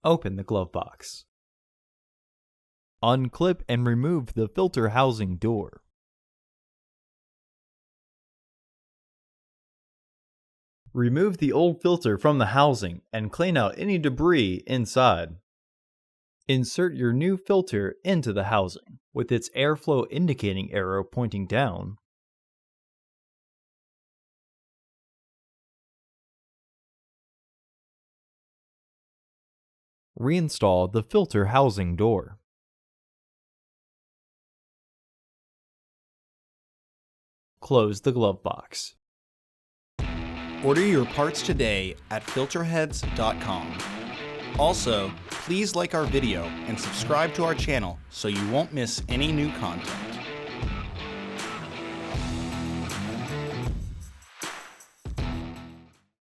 Open the glove box. Unclip and remove the filter housing door. Remove the old filter from the housing and clean out any debris inside. Insert your new filter into the housing, with its airflow indicating arrow pointing down. Reinstall the filter housing door. Close the glove box. Order your parts today at filterheads.com. Also, please like our video and subscribe to our channel so you won't miss any new content.